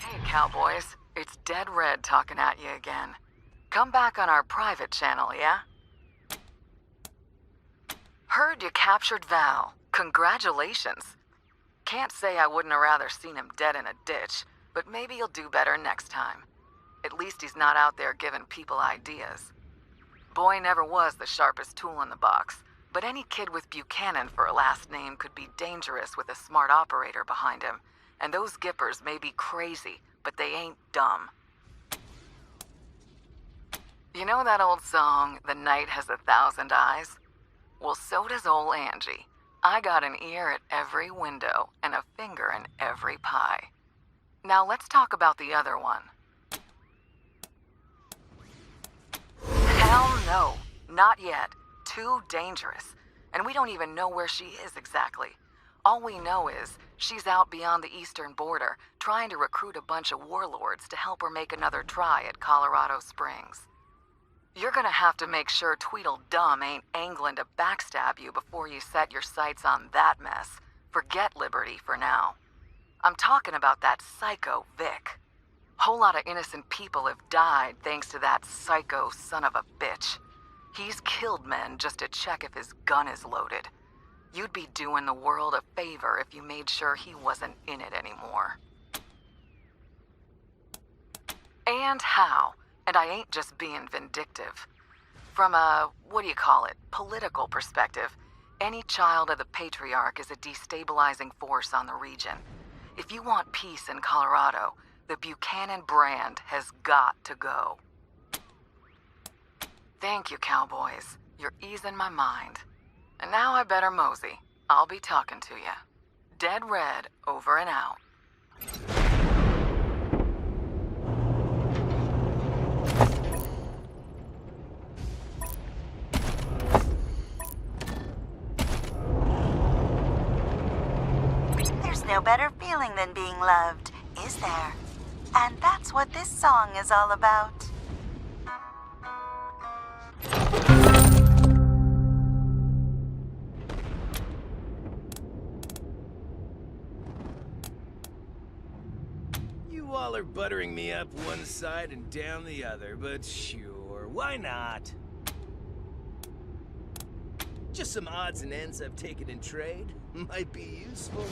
Hey, cowboys. It's Dead Red talking at you again. Come back on our private channel, yeah? Heard you captured Val. Congratulations. Can't say I wouldn't have rather seen him dead in a ditch, but maybe you'll do better next time. At least he's not out there giving people ideas. Boy never was the sharpest tool in the box, but any kid with Buchanan for a last name could be dangerous with a smart operator behind him. And those Gippers may be crazy, but they ain't dumb. You know that old song, The Night Has 1,000 Eyes? Well, so does ol' Angie. I got an ear at every window and a finger in every pie. Now let's talk about the other one. Hell no, not yet. Too dangerous. And we don't even know where she is exactly. All we know is she's out beyond the eastern border, trying to recruit a bunch of warlords to help her make another try at Colorado Springs. You're gonna have to make sure Tweedledum ain't angling to backstab you before you set your sights on that mess. Forget Liberty for now. I'm talking about that psycho Vic. Whole lot of innocent people have died thanks to that psycho son of a bitch. He's killed men just to check if his gun is loaded. You'd be doing the world a favor if you made sure he wasn't in it anymore. And how? And I ain't just being vindictive. From a, political perspective, any child of the Patriarch is a destabilizing force on the region. If you want peace in Colorado, the Buchanan brand has got to go. Thank you, cowboys. You're easing my mind. And now I better mosey. I'll be talking to ya. Dead Red, over and out. There's no better feeling than being loved, is there? And that's what this song is all about. You all are buttering me up one side and down the other, but sure, why not? Just some odds and ends I've taken in trade. Might be useful.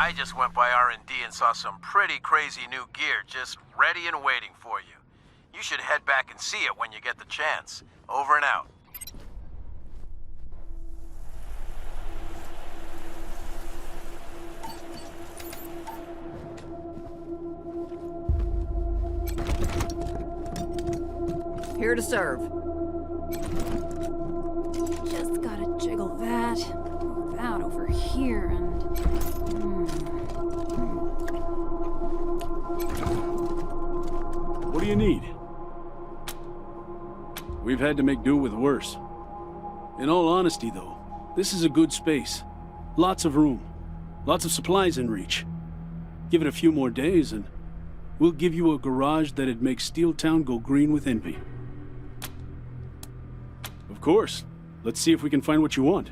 I just went by R&D and saw some pretty crazy new gear just ready and waiting for you. You should head back and see it when you get the chance. Over and out. Here to serve. Just gotta jiggle that, move that over here, and... What do you need? We've had to make do with worse. In all honesty, though, this is a good space. Lots of room. Lots of supplies in reach. Give it a few more days and we'll give you a garage that'd make Steel Town go green with envy. Of course. Let's see if we can find what you want.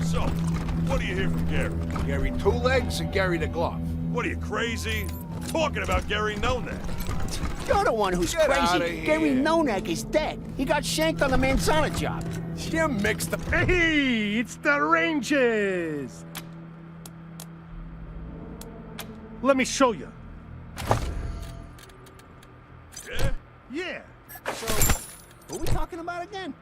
So, what do you hear from Gary? Gary Two Legs and Gary the Glove. What are you, crazy? I'm talking about Gary No-Neck. You're the one who's Get outta crazy. here. Gary No-Neck is dead. He got shanked on the Manzana job. You mixed up. Hey, it's the Rangers! Let me show you. Yeah? Yeah. So, what are we talking about again?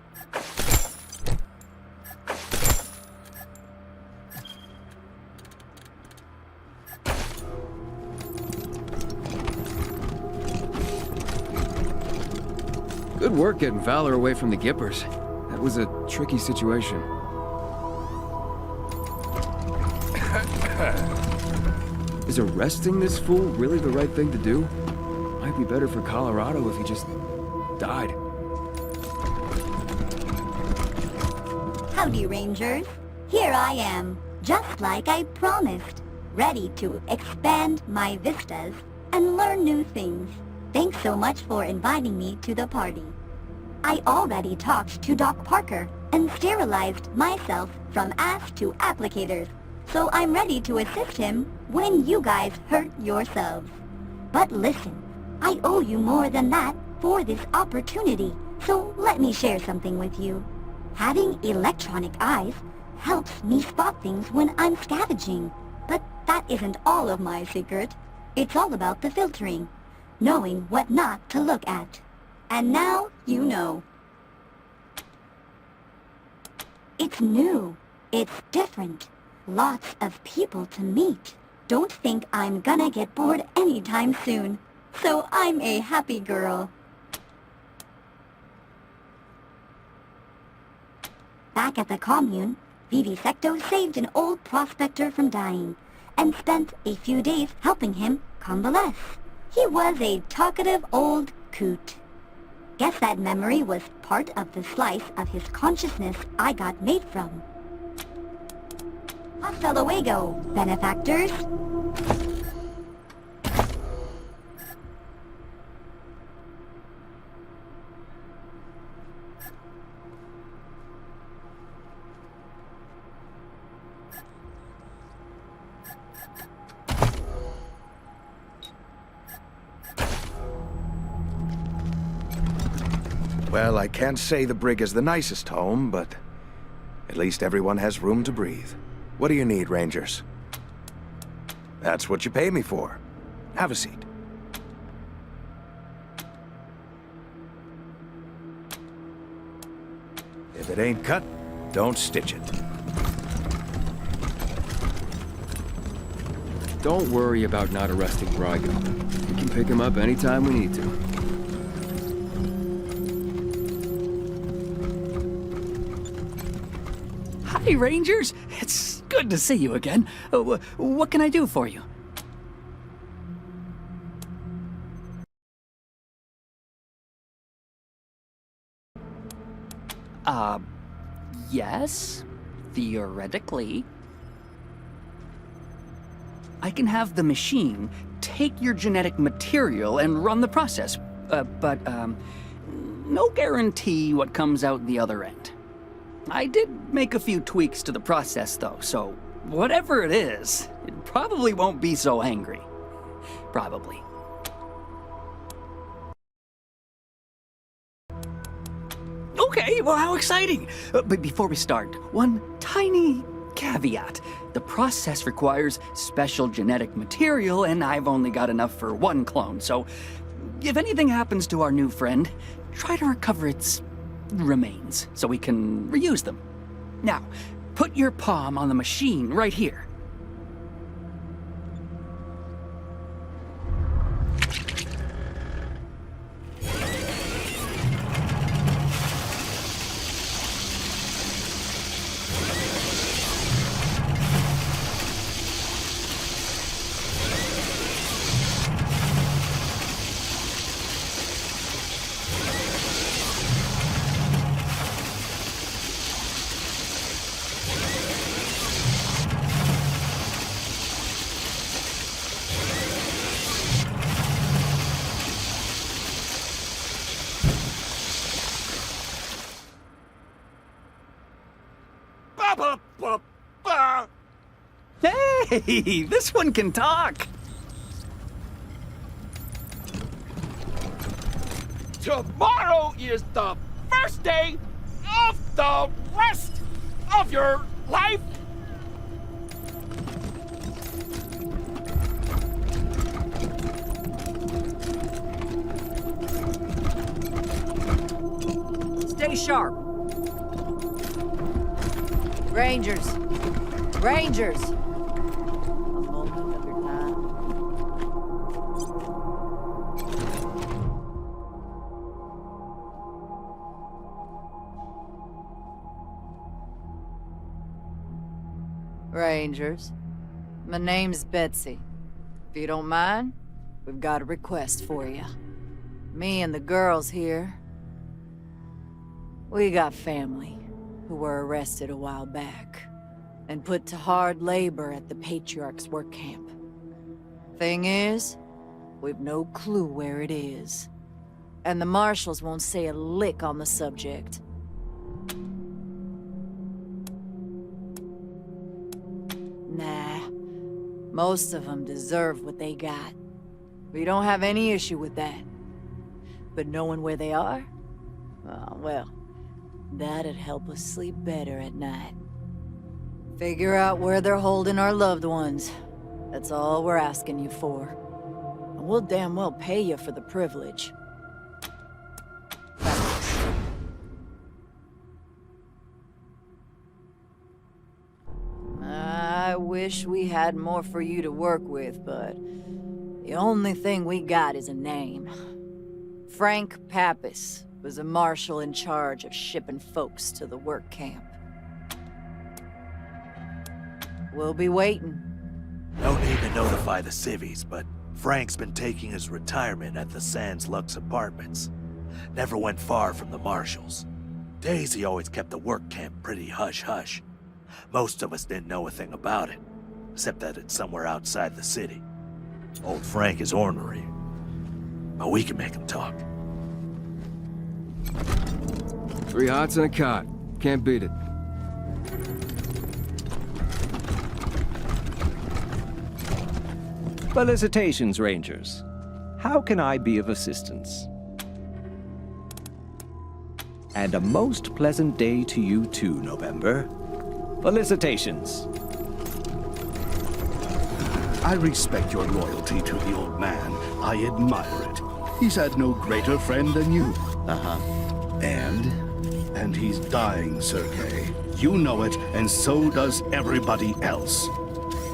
Good work getting Valor away from the Gippers. That was a tricky situation. Is arresting this fool really the right thing to do? Might be better for Colorado if he just died. Howdy, Rangers. Here I am, just like I promised, ready to expand my vistas and learn new things. Thanks so much for inviting me to the party. I already talked to Doc Parker and sterilized myself from ass to applicators, so I'm ready to assist him when you guys hurt yourselves. But listen, I owe you more than that for this opportunity, so let me share something with you. Having electronic eyes helps me spot things when I'm scavenging, but that isn't all of my secret. It's all about the filtering, knowing what not to look at. And now you know. It's new. It's different. Lots of people to meet. Don't think I'm gonna get bored anytime soon. So I'm a happy girl. Back at the commune, Vivisecto saved an old prospector from dying and spent a few days helping him convalesce. He was a talkative old coot. Guess that memory was part of the slice of his consciousness I got made from. Hasta luego, benefactors. Well, I can't say the brig is the nicest home, but at least everyone has room to breathe. What do you need, Rangers? That's what you pay me for. Have a seat. If it ain't cut, don't stitch it. Don't worry about not arresting Brygo. We can pick him up anytime we need to. Hi, Rangers. It's good to see you again. What can I do for you? Yes. Theoretically. I can have the machine take your genetic material and run the process, but no guarantee what comes out the other end. I did make a few tweaks to the process, though, so whatever it is, it probably won't be so angry. Probably. Okay, well, how exciting! But before we start, one tiny caveat. The process requires special genetic material, and I've only got enough for one clone, so if anything happens to our new friend, try to recover its remains so we can reuse them. Now, put your palm on the machine right here. Hey, this one can talk. Tomorrow is the first day of the rest of your life. Stay sharp. Rangers. Rangers. A moment of your time. Rangers. My name's Betsy. If you don't mind, we've got a request for you. Me and the girls here, we got family who were arrested a while back and put to hard labor at the Patriarch's work camp. Thing is, we've no clue where it is. And the marshals won't say a lick on the subject. Nah, most of them deserve what they got. We don't have any issue with that. But knowing where they are? Oh, well, that'd help us sleep better at night. Figure out where they're holding our loved ones. That's all we're asking you for. And we'll damn well pay you for the privilege. I wish we had more for you to work with, but the only thing we got is a name. Frank Pappas was a marshal in charge of shipping folks to the work camp. We'll be waiting. No need to notify the civvies, but Frank's been taking his retirement at the Sands Lux Apartments. Never went far from the marshals. Daisy always kept the work camp pretty hush-hush. Most of us didn't know a thing about it, except that it's somewhere outside the city. Old Frank is ornery, but we can make him talk. 3 hots and a cot. Can't beat it. Felicitations, Rangers. How can I be of assistance? And a most pleasant day to you too, November. Felicitations. I respect your loyalty to the old man. I admire it. He's had no greater friend than you. Uh-huh. And he's dying, Sergei. You know it, and so does everybody else.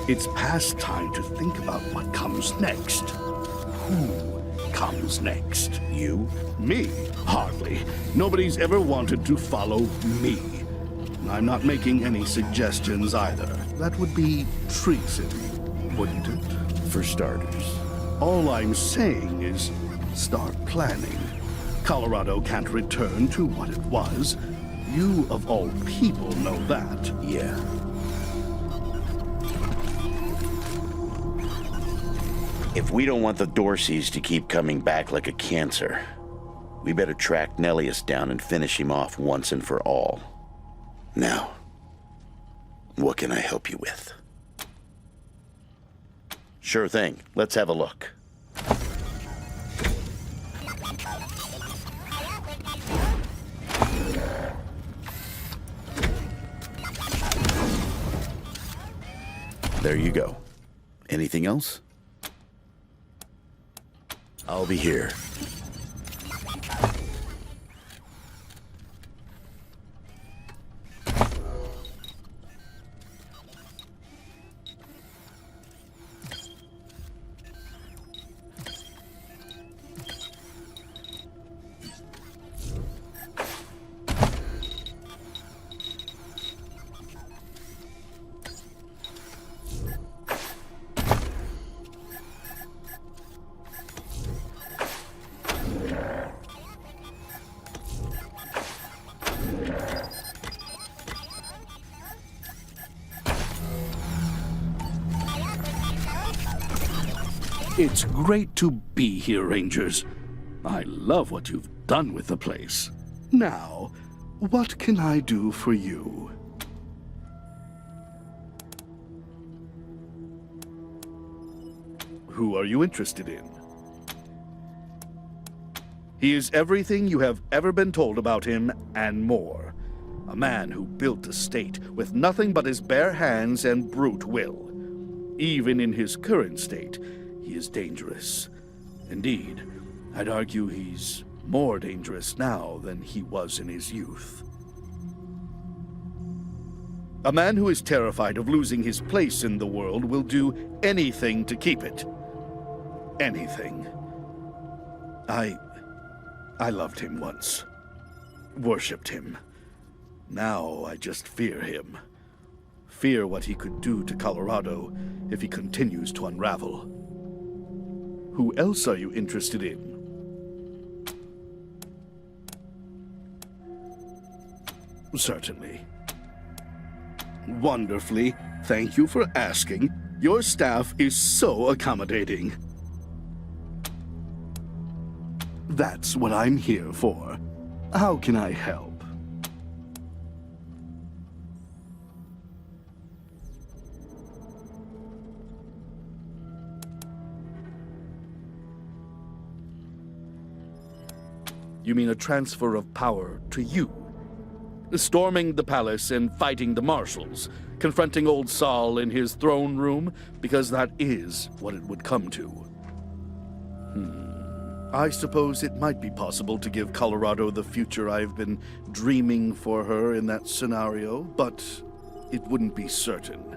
It's past time to think about what comes next. Who comes next? You? Me? Hardly. Nobody's ever wanted to follow me. I'm not making any suggestions either. That would be treason, wouldn't it? For starters. All I'm saying is start planning. Colorado can't return to what it was. You, of all people, know that. Yeah. If we don't want the Dorseys to keep coming back like a cancer, we better track Nellius down and finish him off once and for all. Now, what can I help you with? Sure thing. Let's have a look. There you go. Anything else? I'll be here. It's great to be here, Rangers. I love what you've done with the place. Now, what can I do for you? Who are you interested in? He is everything you have ever been told about him and more. A man who built a state with nothing but his bare hands and brute will. Even in his current state, he is dangerous. Indeed, I'd argue he's more dangerous now than he was in his youth. A man who is terrified of losing his place in the world will do anything to keep it. Anything. I loved him once. Worshipped him. Now I just fear him. Fear what he could do to Colorado if he continues to unravel. Who else are you interested in? Certainly. Wonderfully. Thank you for asking. Your staff is so accommodating. That's what I'm here for. How can I help? You mean a transfer of power to you? Storming the palace and fighting the marshals, confronting old Saul in his throne room, because that is what it would come to. I suppose it might be possible to give Colorado the future I've been dreaming for her in that scenario, but it wouldn't be certain.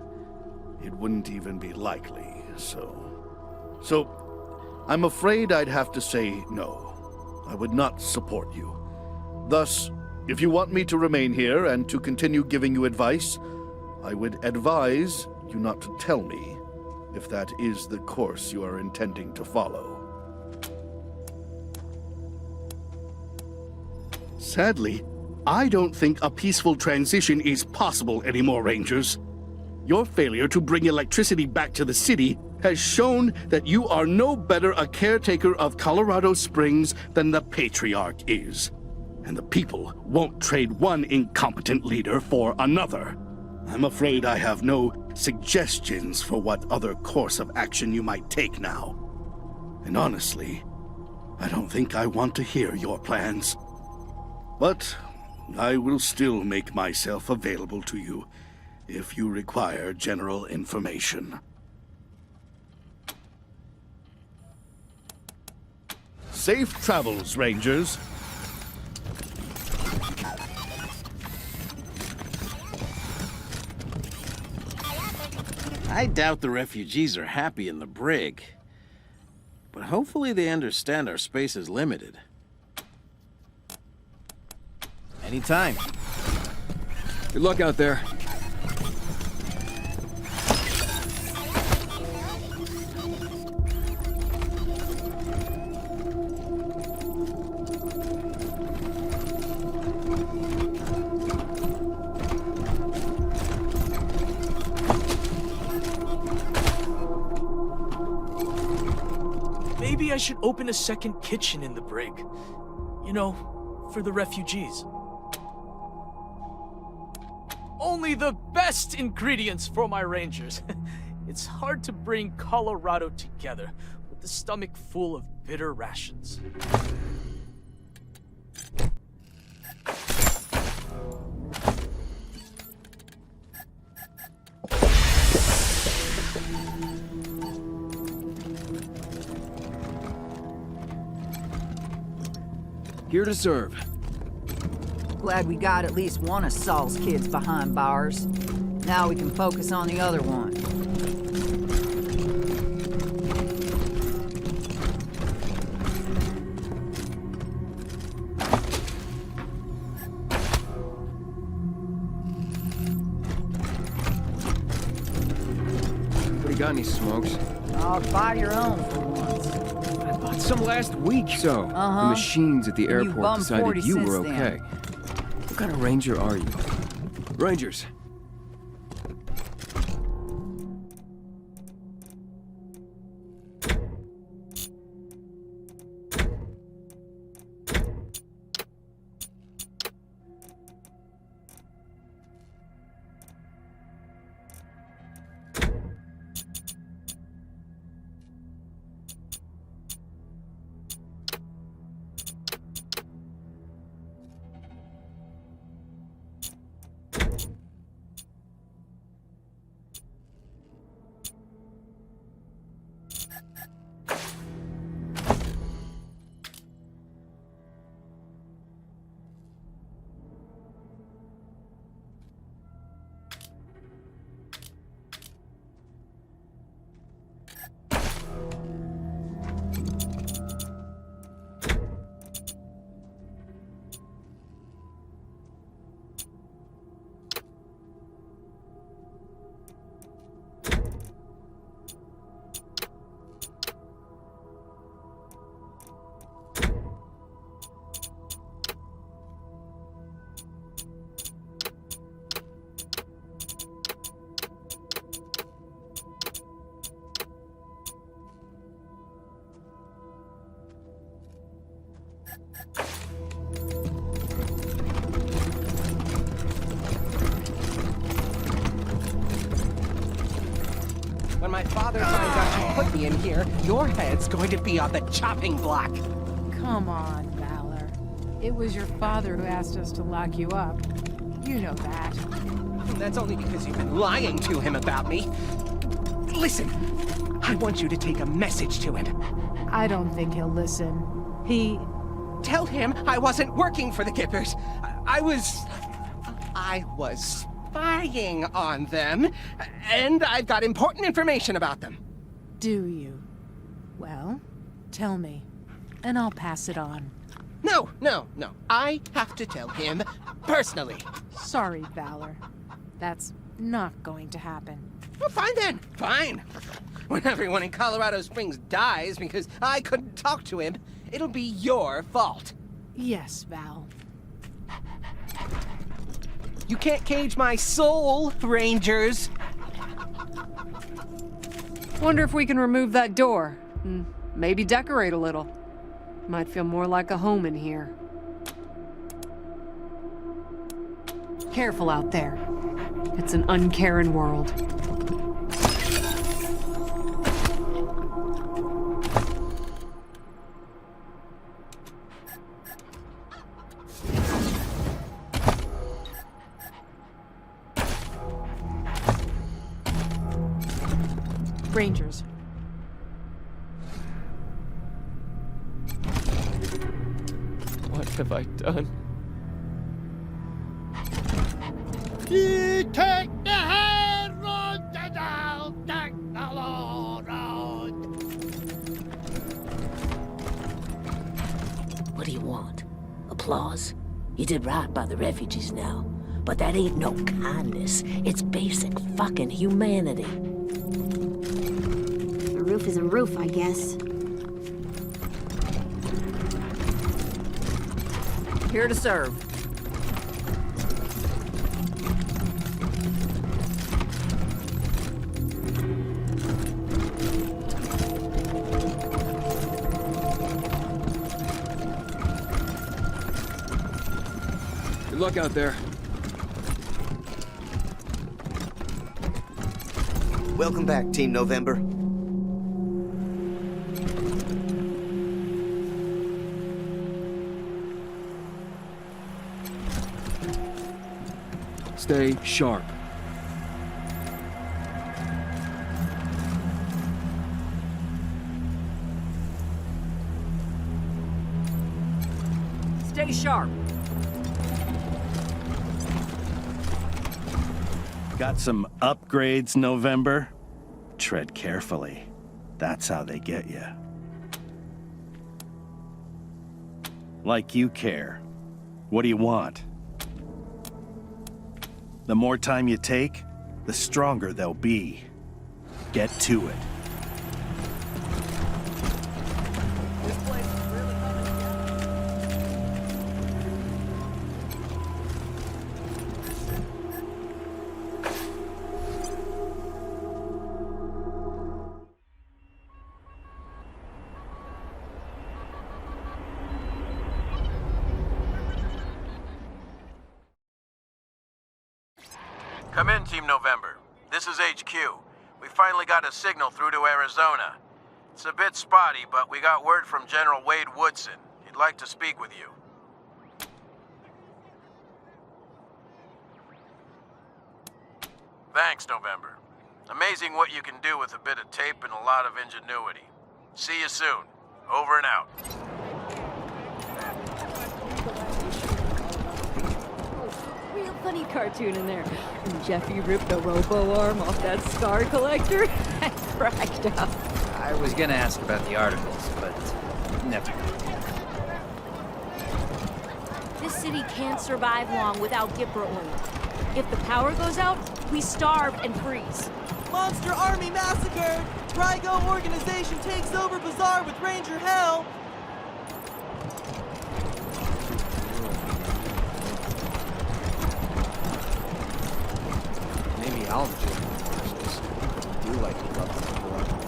It wouldn't even be likely, So, I'm afraid I'd have to say no. I would not support you. Thus, if you want me to remain here and to continue giving you advice, I would advise you not to tell me if that is the course you are intending to follow. Sadly, I don't think a peaceful transition is possible anymore, Rangers. Your failure to bring electricity back to the city has shown that you are no better a caretaker of Colorado Springs than the Patriarch is. And the people won't trade one incompetent leader for another. I'm afraid I have no suggestions for what other course of action you might take now. And honestly, I don't think I want to hear your plans. But I will still make myself available to you if you require general information. Safe travels, Rangers. I doubt the refugees are happy in the brig. But hopefully they understand our space is limited. Anytime. Good luck out there. Maybe I should open a second kitchen in the brig. You know, for the refugees. Only the best ingredients for my rangers. It's hard to bring Colorado together with the stomach full of bitter rations. Here to serve. Glad we got at least one of Saul's kids behind bars. Now we can focus on the other one. Anybody got any smokes? I'll buy your own for once. I bought some last week. So, the Uh-huh. machines at the And you airport bummed decided 40 you cents were then. okay. What kind of ranger are you? Rangers. When my father finds out you put me in here, your head's going to be on the chopping block. Come on, Valor. It was your father who asked us to lock you up. You know that. That's only because you've been lying to him about me. Listen, I want you to take a message to him. I don't think he'll listen. He... Tell him I wasn't working for the Gippers. I was spying on them, and I've got important information about them. Do you? Well, tell me, and I'll pass it on. No. I have to tell him personally. Sorry, Valor. That's not going to happen. Well, fine then. Fine. When everyone in Colorado Springs dies because I couldn't talk to him, it'll be your fault. Yes, Val. You can't cage my soul, Rangers. Wonder if we can remove that door. Maybe decorate a little. Might feel more like a home in here. Careful out there. It's an uncaring world. Rangers. What have I done? Take the hand, run down. claws. You did right by the refugees now. But that ain't no kindness. It's basic fucking humanity. A roof is a roof, I guess. Here to serve. Good luck out there. Welcome back, Team November. Stay sharp. Stay sharp. Got some upgrades, November? Tread carefully. That's how they get you. Like you care. What do you want? The more time you take, the stronger they'll be. Get to it. Come in, Team November. This is HQ. We finally got a signal through to Arizona. It's a bit spotty, but we got word from General Wade Woodson. He'd like to speak with you. Thanks, November. Amazing what you can do with a bit of tape and a lot of ingenuity. See you soon. Over and out. Real funny cartoon in there. And Jeffy ripped a robo arm off that scar collector. I cracked up. I was gonna ask about the articles, but never mind. This city can't survive long without Gipper oil. If the power goes out, we starve and freeze. Monster Army massacred! Rygo organization takes over Bazaar with Ranger Hell! Maybe I'll join the marshals. I do like to love the blood.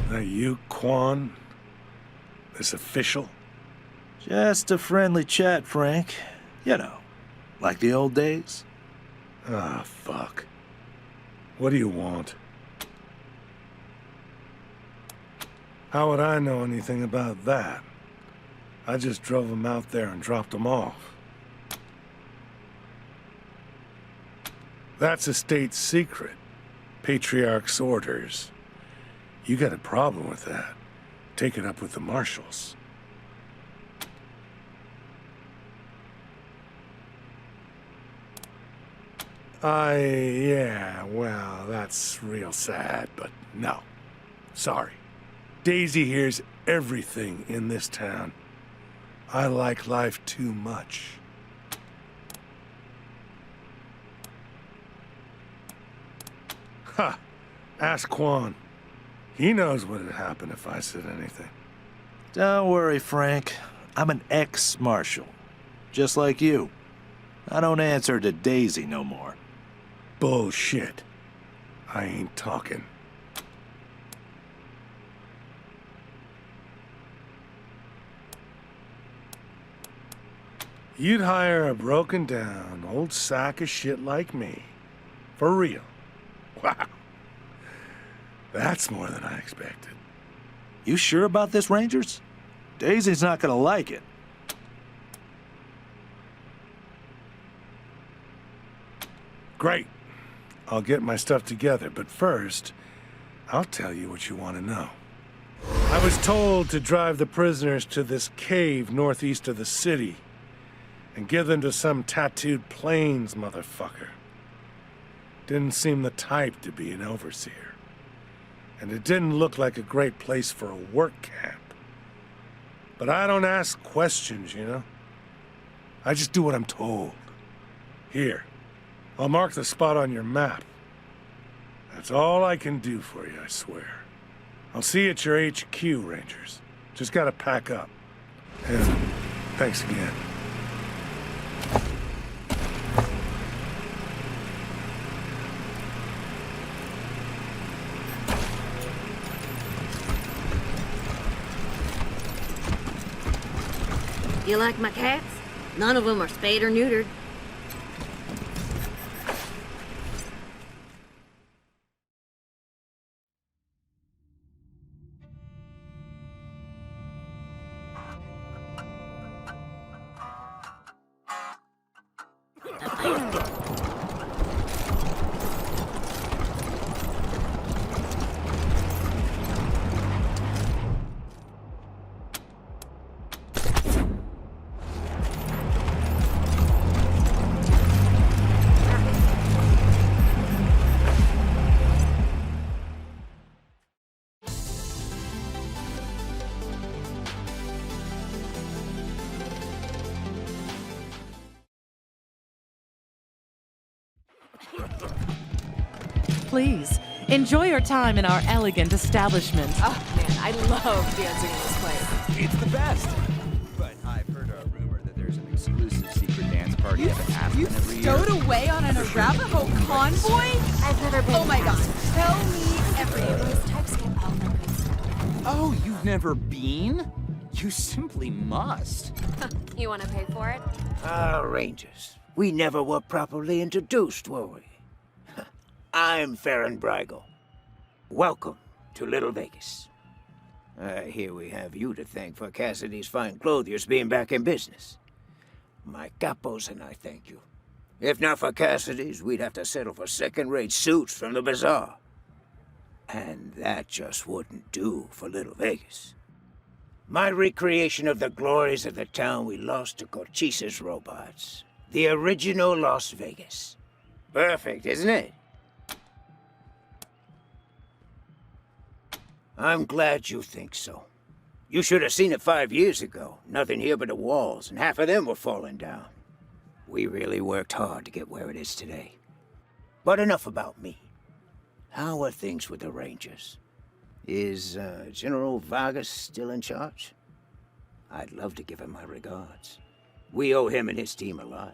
Are you Quan? This official? Just a friendly chat, Frank. You know, like the old days. Ah, fuck. What do you want? How would I know anything about that? I just drove him out there and dropped him off. That's a state secret. Patriarch's orders. You got a problem with that. Take it up with the marshals. Yeah, well, that's real sad, but no. Sorry. Daisy hears everything in this town. I like life too much. Ha! Ask Quan. He knows what would happen if I said anything. Don't worry, Frank. I'm an ex-marshal. Just like you. I don't answer to Daisy no more. Bullshit. I ain't talking. You'd hire a broken down old sack of shit like me. For real. Wow. That's more than I expected. You sure about this, Rangers? Daisy's not gonna like it. Great. I'll get my stuff together, but first, I'll tell you what you want to know. I was told to drive the prisoners to this cave northeast of the city and give them to some tattooed plains motherfucker. Didn't seem the type to be an overseer. And it didn't look like a great place for a work camp. But I don't ask questions, you know? I just do what I'm told. Here, I'll mark the spot on your map. That's all I can do for you, I swear. I'll see you at your HQ, Rangers. Just gotta pack up. And thanks again. You like my cats? None of them are spayed or neutered. Please, enjoy your time in our elegant establishment. Oh, man, I love dancing in this place. It's the best. But I've heard a rumor that there's an exclusive secret dance party at Aspen every year. Stowed away on an Arapaho convoy? I've never been. Oh my god, tell me everything. Those types get all the good stuff. Oh, you've never been? You simply must. You want to pay for it? Ah, Rangers. We never were properly introduced, were we? I'm Farron Brigel. Welcome to Little Vegas. Here we have you to thank for Cassidy's fine clothiers being back in business. My capos and I thank you. If not for Cassidy's, we'd have to settle for second-rate suits from the bazaar. And that just wouldn't do for Little Vegas. My recreation of the glories of the town we lost to Cochise's robots. The original Las Vegas. Perfect, isn't it? I'm glad you think so. You should have seen it 5 years ago. Nothing here but the walls, and half of them were falling down. We really worked hard to get where it is today. But enough about me. How are things with the Rangers? Is General Vargas still in charge? I'd love to give him my regards. We owe him and his team a lot.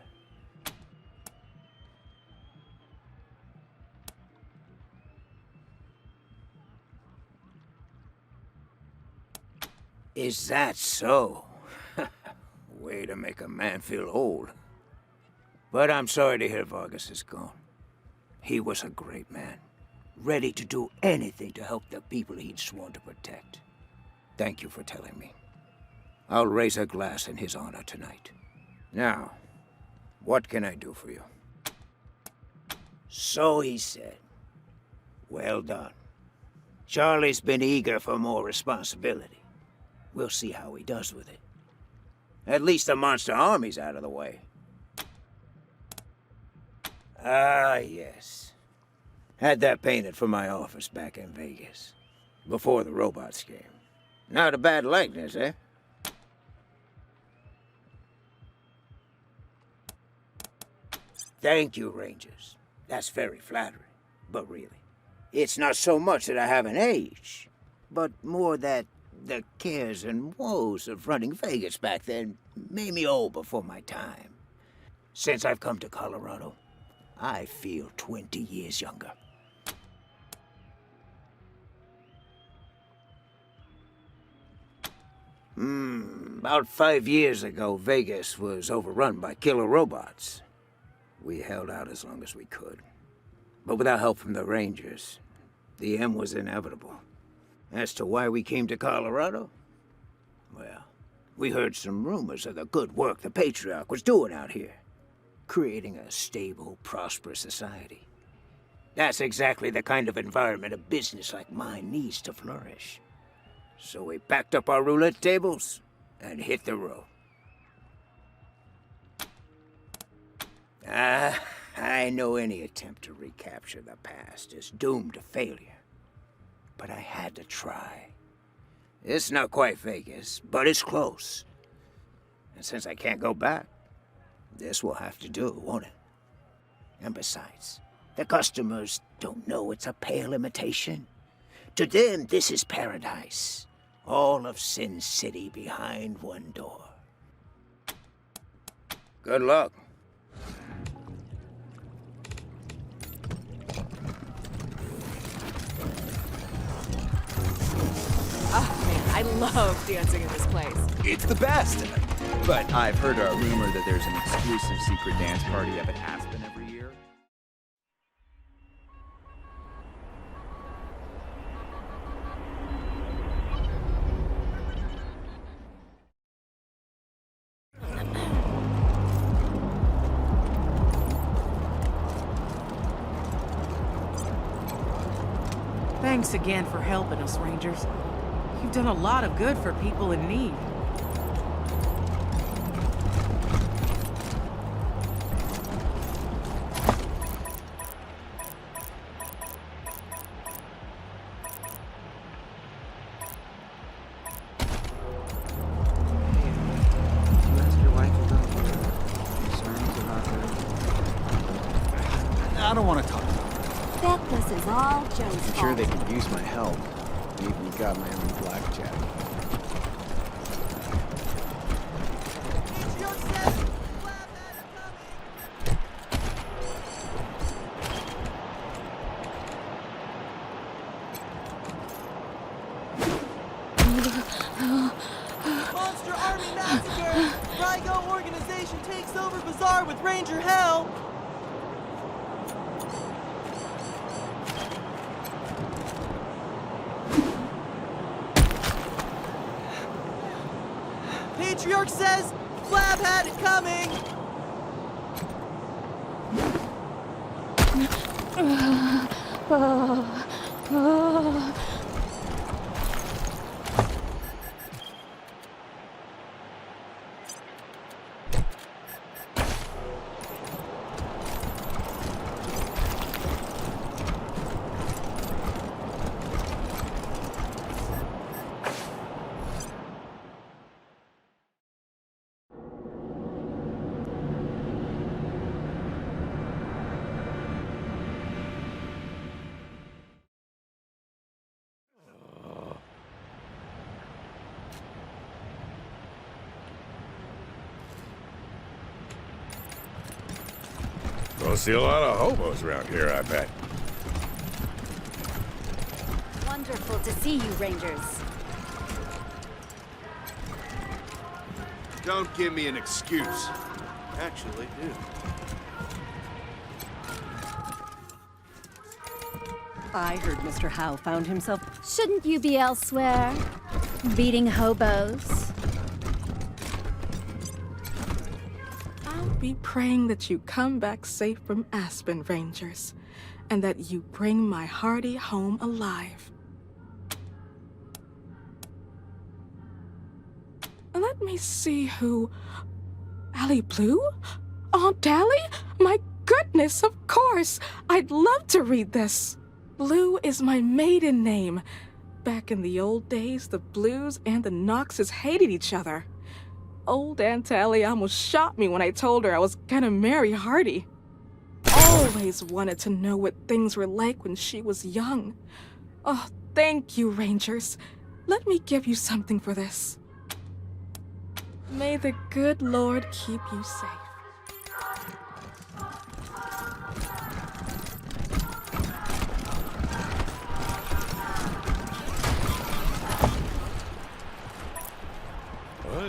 Is that so? Way to make a man feel old. But I'm sorry to hear Vargas is gone. He was a great man, ready to do anything to help the people he'd sworn to protect. Thank you for telling me. I'll raise a glass in his honor tonight. Now, what can I do for you? So he said. Well done. Charlie's been eager for more responsibility. We'll see how he does with it. At least the monster army's out of the way. Ah, yes. Had that painted for my office back in Vegas. Before the robots came. Not a bad likeness, eh? Thank you, Rangers. That's very flattering. But really, it's not so much that I haven't aged, but more that the cares and woes of running Vegas back then made me old before my time. Since I've come to Colorado, I feel 20 years younger. About 5 years ago, Vegas was overrun by killer robots. We held out as long as we could. But without help from the Rangers, the end was inevitable. As to why we came to Colorado, well, We heard some rumors of the good work the Patriarch was doing out here, creating a stable, prosperous society. That's exactly the kind of environment a business like mine needs to flourish. So we packed up our roulette tables and hit the road. I know any attempt to recapture the past is doomed to failure. But I had to try. It's not quite Vegas, but it's close. And since I can't go back, this will have to do, won't it? And besides, the customers don't know it's a pale imitation. To them, this is paradise. All of Sin City behind one door. Good luck. Oh man, I love dancing in this place. It's the best! But I've heard a rumor that there's an exclusive secret dance party up at Aspen every year. Thanks again for helping us, Rangers. You've done a lot of good for people in need. I don't want to talk about it. Bet this is all Joe's I'm fault. sure they could use my help. I even got my own blackjack. Monster Army Massacre! Rygo organization takes over Bazaar with Ranger Hell! Patriarch says, Flab had it coming! Don't see a lot of hobos around here, I bet. Wonderful to see you, Rangers. Don't give me an excuse. Actually, do. I heard Mr. Howe found himself. Shouldn't you be elsewhere? Beating hobos? I'll be praying that you come back safe from Aspen, Rangers, and that you bring my Hardy home alive. Let me see who... Allie Blue? Aunt Allie? My goodness, of course! I'd love to read this. Blue is my maiden name. Back in the old days, the Blues and the Knoxes hated each other. Old Aunt Allie almost shot me when I told her I was gonna marry Hardy. Always wanted to know what things were like when she was young. Oh, thank you, Rangers. Let me give you something for this. May the good Lord keep you safe.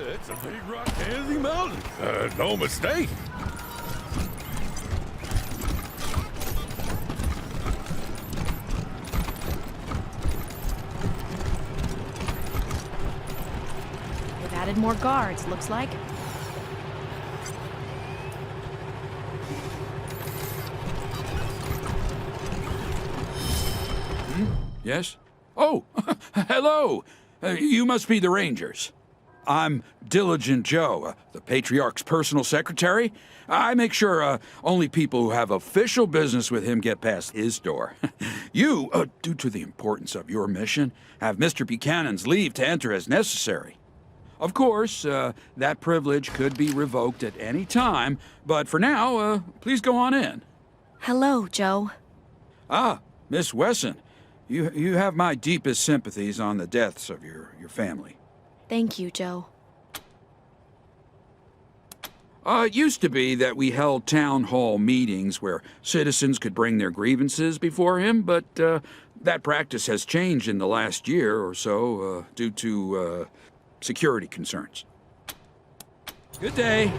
It's a big rock candy mountain. No mistake. Without added more guards, looks like. Yes? Oh, hello! You must be the Rangers. I'm Diligent Joe, the Patriarch's personal secretary. I make sure only people who have official business with him get past his door. You, due to the importance of your mission, have Mr. Buchanan's leave to enter as necessary. Of course, that privilege could be revoked at any time, but for now, please go on in. Hello, Joe. Ah, Miss Wesson. You have my deepest sympathies on the deaths of your family. Thank you, Joe. It used to be that we held town hall meetings where citizens could bring their grievances before him, but that practice has changed in the last year or so due to security concerns. Good day.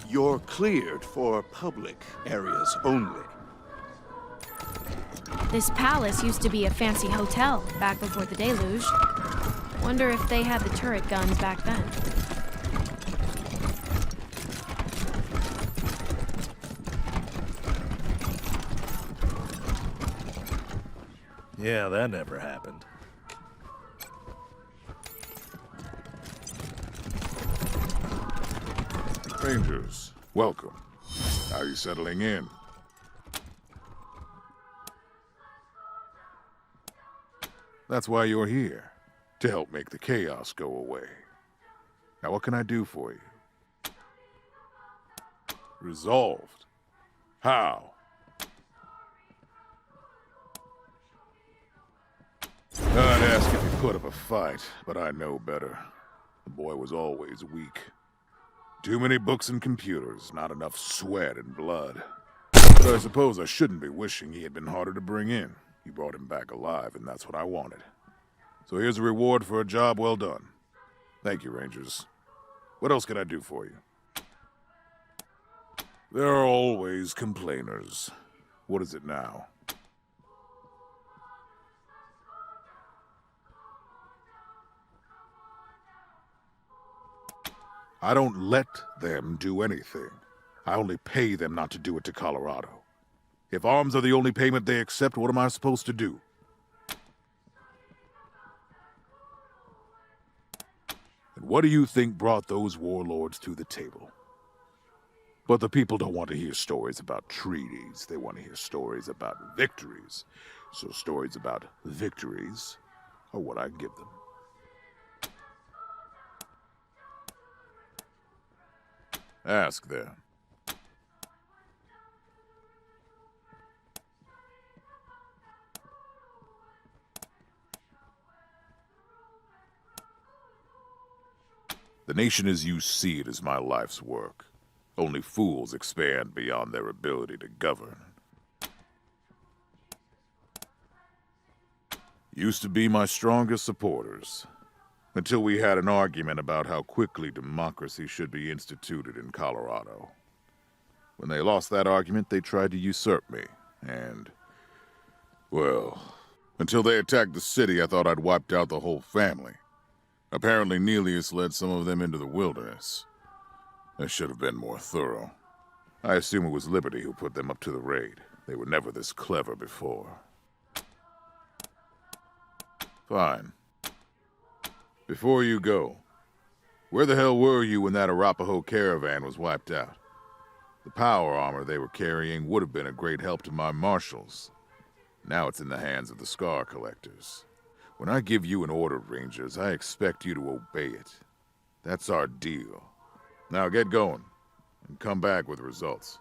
You're cleared for public areas only. This palace used to be a fancy hotel back before the deluge. Wonder if they had the turret guns back then. Yeah, that never happened. Rangers, welcome. How are you settling in? That's why you're here, to help make the chaos go away. Now what can I do for you? Resolved. How? I'd ask if he put up a fight, but I know better. The boy was always weak. Too many books and computers, not enough sweat and blood. But I suppose I shouldn't be wishing he had been harder to bring in. You brought him back alive, and that's what I wanted. So here's a reward for a job well done. Thank you, Rangers. What else can I do for you? There are always complainers. What is it now? I don't let them do anything. I only pay them not to do it to Colorado. If arms are the only payment they accept, what am I supposed to do? And what do you think brought those warlords to the table? But the people don't want to hear stories about treaties. They want to hear stories about victories. So stories about victories are what I give them. Ask them. The nation as you see it is my life's work. Only fools expand beyond their ability to govern. Used to be my strongest supporters. Until we had an argument about how quickly democracy should be instituted in Colorado. When they lost that argument, they tried to usurp me, and... well, until they attacked the city, I thought I'd wiped out the whole family. Apparently Nelius led some of them into the wilderness. I should have been more thorough. I assume it was Liberty who put them up to the raid. They were never this clever before. Fine. Before you go, where the hell were you when that Arapaho caravan was wiped out? The power armor they were carrying would have been a great help to my marshals. Now it's in the hands of the Scar Collectors. When I give you an order, Rangers, I expect you to obey it. That's our deal. Now get going, and come back with results.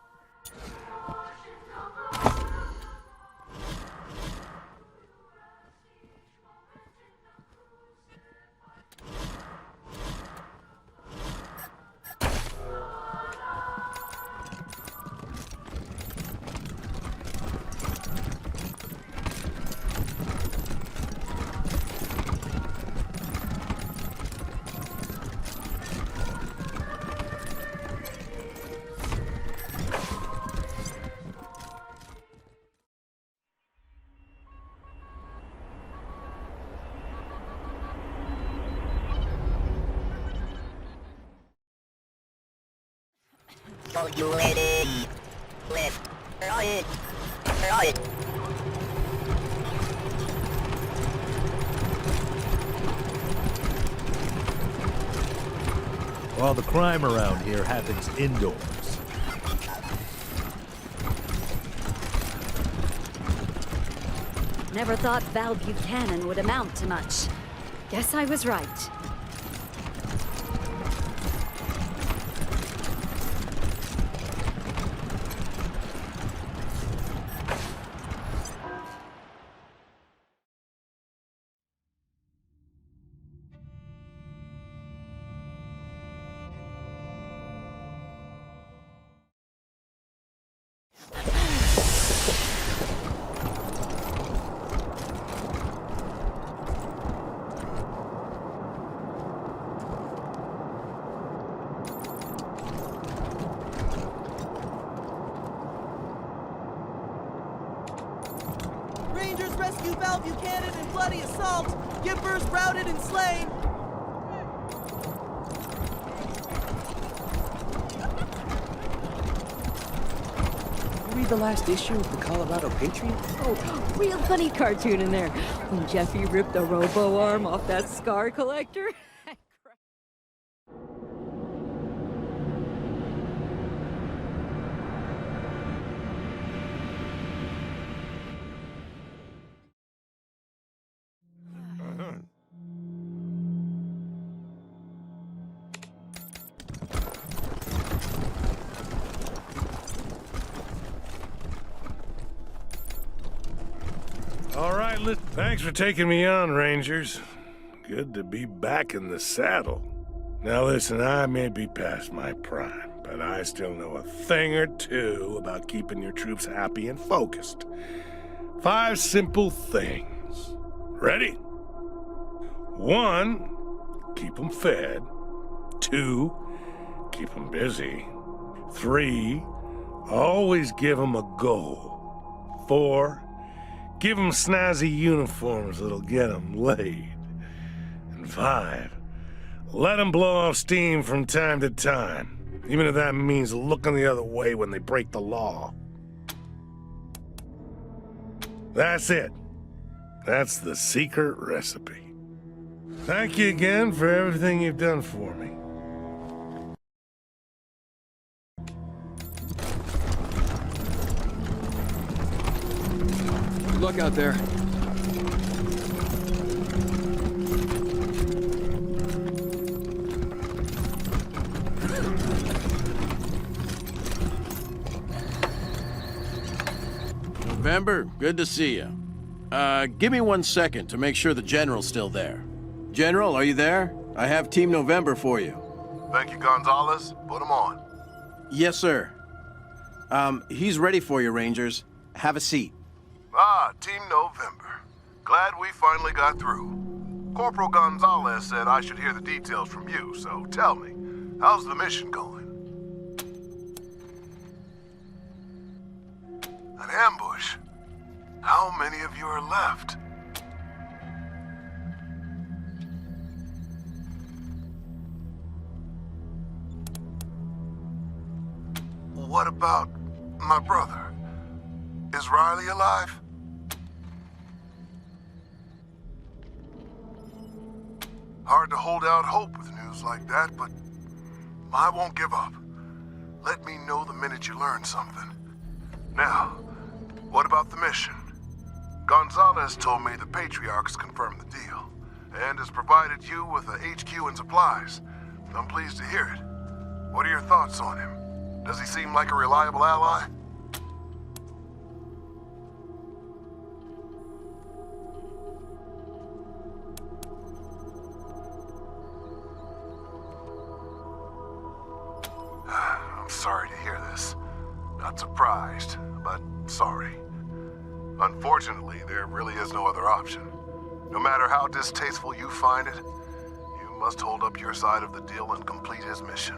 All the crime around here happens indoors. Never thought Val Buchanan would amount to much. Guess I was right. Rangers rescue Val Buchanan in bloody assault. Gippers routed and slain. Read the last issue of the Colorado Patriot? Oh, real funny cartoon in there. When Jeffy ripped the robo arm off that scar collector. All right, thanks for taking me on, Rangers. Good to be back in the saddle. Now listen, I may be past my prime, but I still know a thing or two about keeping your troops happy and focused. 5 simple things. Ready? 1, keep them fed. 2, keep them busy. 3, always give them a goal. 4, give them snazzy uniforms that'll get them laid. And 5, let them blow off steam from time to time, even if that means looking the other way when they break the law. That's it. That's the secret recipe. Thank you again for everything you've done for me. Good luck out there. November, good to see you. Give me 1 second to make sure the General's still there. General, are you there? I have Team November for you. Thank you, Gonzalez. Put him on. Yes, sir. He's ready for you, Rangers. Have a seat. Ah, Team November. Glad we finally got through. Corporal Gonzalez said I should hear the details from you, so tell me, how's the mission going? An ambush? How many of you are left? What about my brother? Is Riley alive? Hard to hold out hope with news like that, but I won't give up. Let me know the minute you learn something. Now, what about the mission? Gonzalez told me the Patriarchs confirmed the deal, and has provided you with a HQ and supplies. I'm pleased to hear it. What are your thoughts on him? Does he seem like a reliable ally? I'm sorry to hear this. Not surprised, but sorry. Unfortunately, there really is no other option. No matter how distasteful you find it, you must hold up your side of the deal and complete his mission.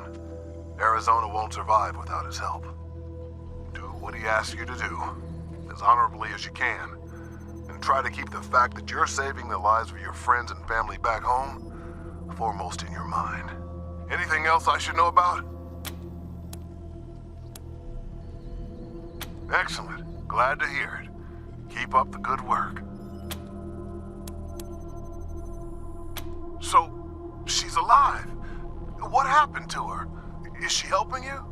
Arizona won't survive without his help. Do what he asks you to do, as honorably as you can, and try to keep the fact that you're saving the lives of your friends and family back home foremost in your mind. Anything else I should know about? Excellent. Glad to hear it. Keep up the good work. So, she's alive. What happened to her? Is she helping you?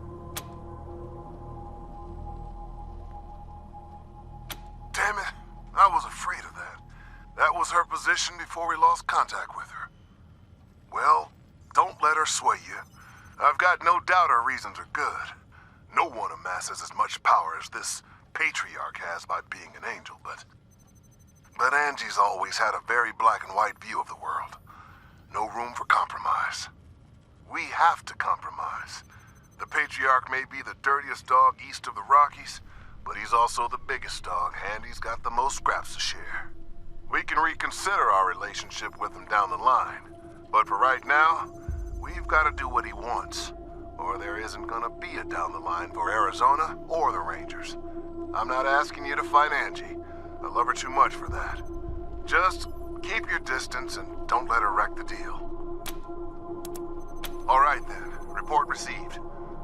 Damn it. I was afraid of that. That was her position before we lost contact with her. Well, don't let her sway you. I've got no doubt her reasons are good. No one amasses as much power as this patriarch has by being an angel, but Angie's always had a very black and white view of the world. No room for compromise. We have to compromise. The patriarch may be the dirtiest dog east of the Rockies, but he's also the biggest dog, and he's got the most scraps to share. We can reconsider our relationship with him down the line, but for right now, we've got to do what he wants, or there isn't gonna be a down the line for Arizona or the Rangers. I'm not asking you to fight Angie. I love her too much for that. Just keep your distance and don't let her wreck the deal. All right then, report received.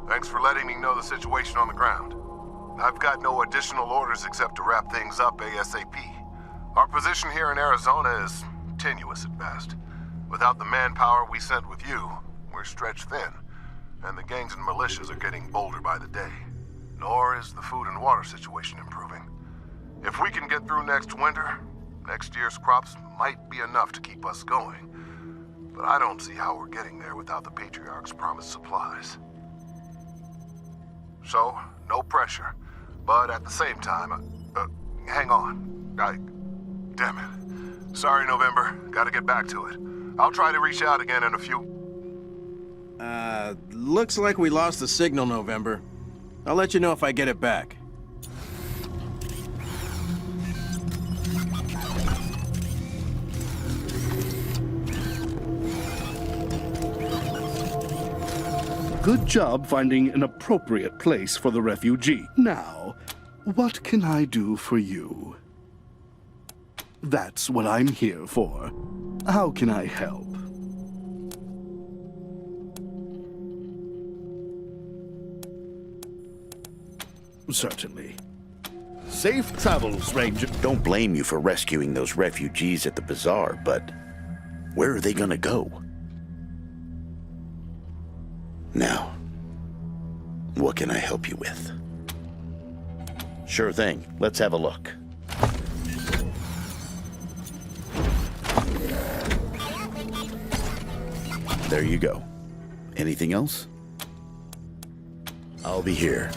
Thanks for letting me know the situation on the ground. I've got no additional orders except to wrap things up ASAP. Our position here in Arizona is tenuous at best. Without the manpower we sent with you, we're stretched thin, and the gangs and militias are getting bolder by the day. Nor is the food and water situation improving. If we can get through next winter, next year's crops might be enough to keep us going. But I don't see how we're getting there without the Patriarch's promised supplies. So, no pressure. But at the same time, hang on. Damn it. Sorry, November. Gotta get back to it. I'll try to reach out again in a few... Looks like we lost the signal, November. I'll let you know if I get it back. Good job finding an appropriate place for the refugee. Now, what can I do for you? That's what I'm here for. How can I help? Certainly. Safe travels, Ranger. Don't blame you for rescuing those refugees at the bazaar, but where are they gonna go? Now, what can I help you with? Sure thing. Let's have a look. There you go. Anything else? I'll be here.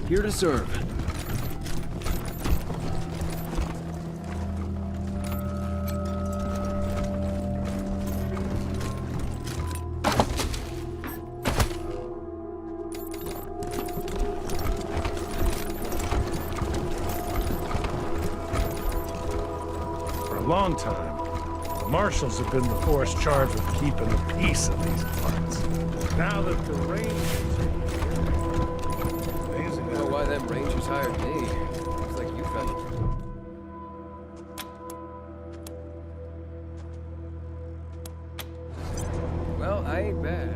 Here to serve. Long time. The Marshals have been the force charged with keeping the peace in these parts. Now that the Rangers are here, amazing. I don't know why them Rangers hired me. Looks like you found it. Well, I ain't bad.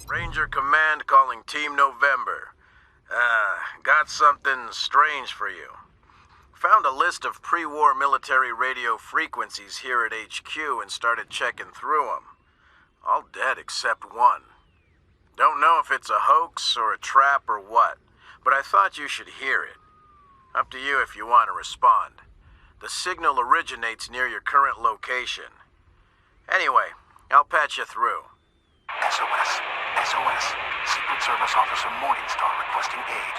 Ranger Command calling Team November. Got something strange for you. Found a list of pre-war military radio frequencies here at HQ and started checking through them. All dead except one. Don't know if it's a hoax or a trap or what, but I thought you should hear it. Up to you if you want to respond. The signal originates near your current location. Anyway, I'll patch you through. SOS. SOS. Secret Service Officer Morningstar requesting aid.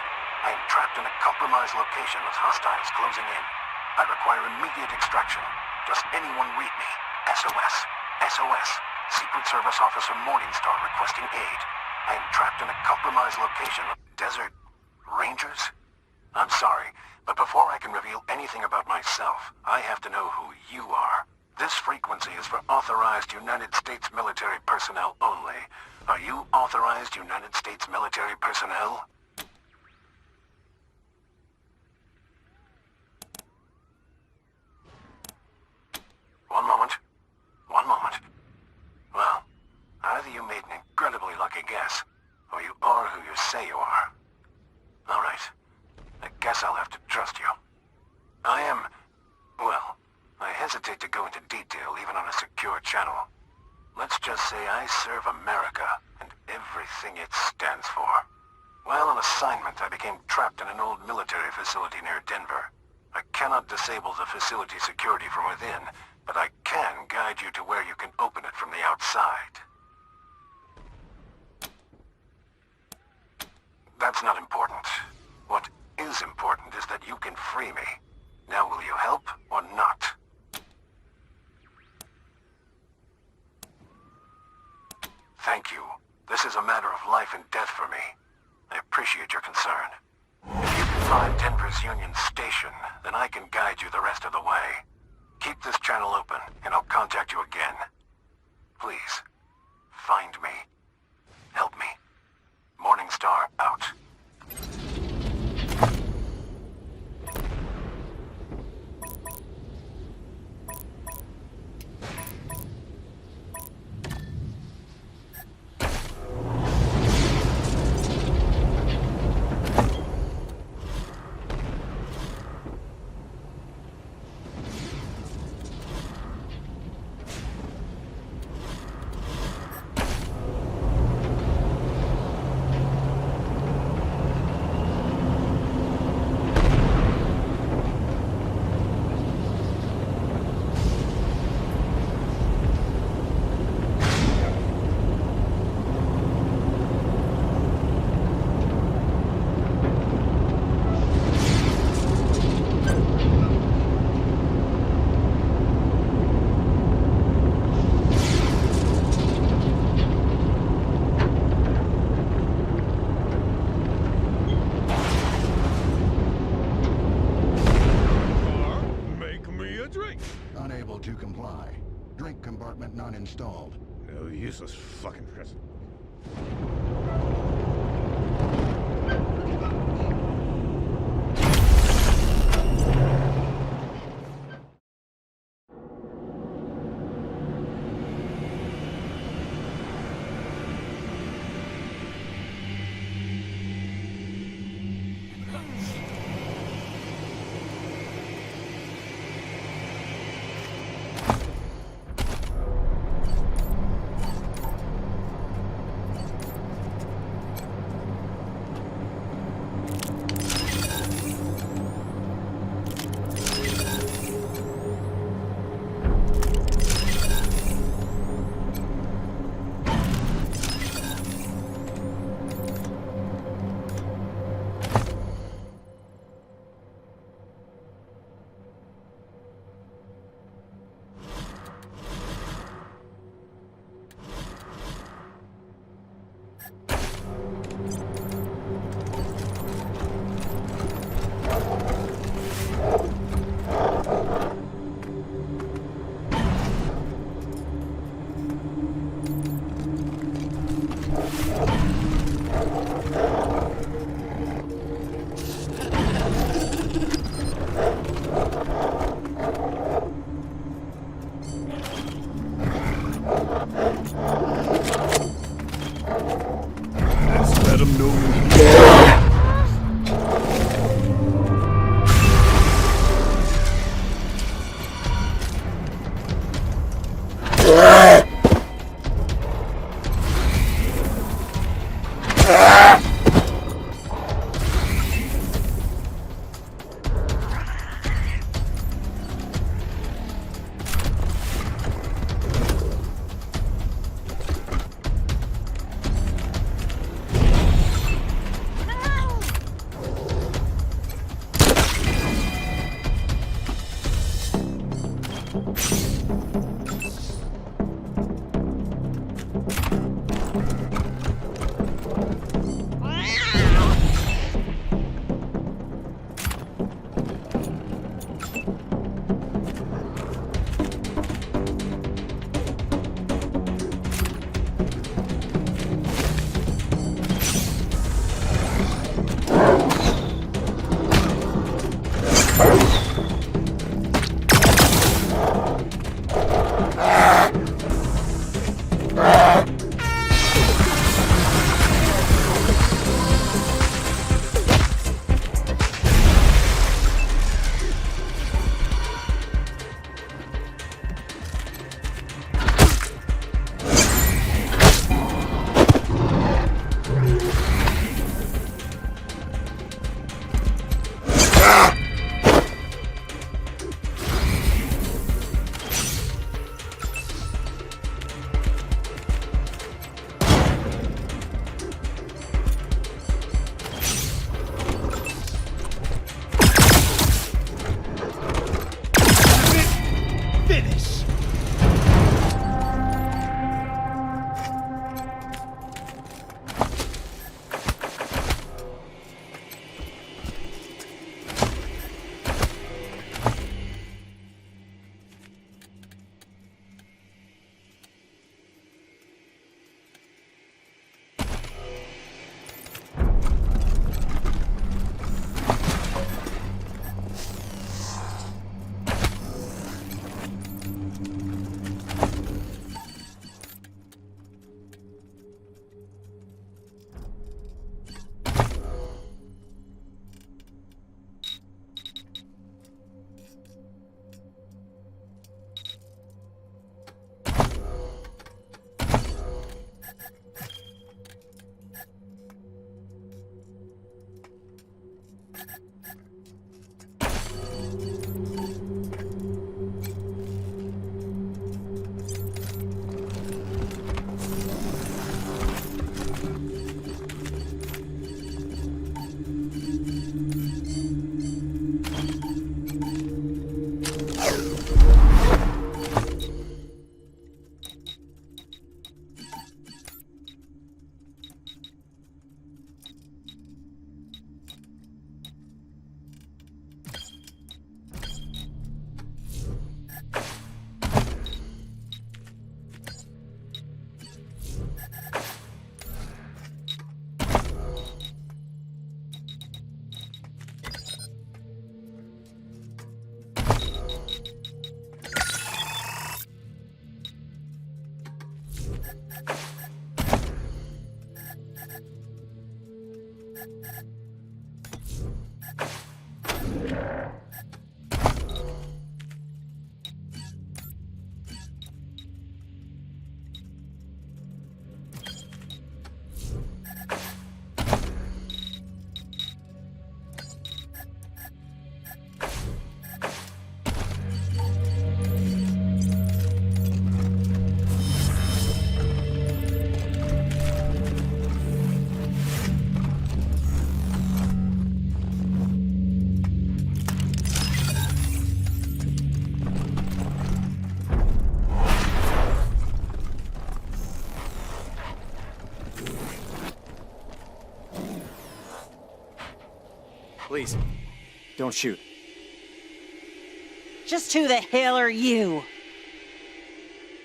I am trapped in a compromised location with hostiles closing in. I require immediate extraction. Does anyone read me? SOS. SOS. Secret Service Officer Morningstar requesting aid. I am trapped in a compromised location with desert Rangers? I'm sorry, but before I can reveal anything about myself, I have to know who you are. This frequency is for authorized United States military personnel only. Are you authorized United States military personnel? hesitate to go into detail even on a secure channel. Let's just say I serve America and everything it stands for. While on assignment, I became trapped in an old military facility near Denver. I cannot disable the facility security from within, but I can guide you to where you can open it from the outside. That's not important. What is important is that you can free me. Now will you help or not? Thank you. This is a matter of life and death for me. I appreciate your concern. If you can find Denver's Union Station, then I can guide you the rest of the way. Keep this channel open, and I'll contact you again. Please, find me. Help me. Morningstar out. To comply. Drink compartment not installed. Oh, useless fucking prison. Try this. Please, don't shoot. Just who the hell are you?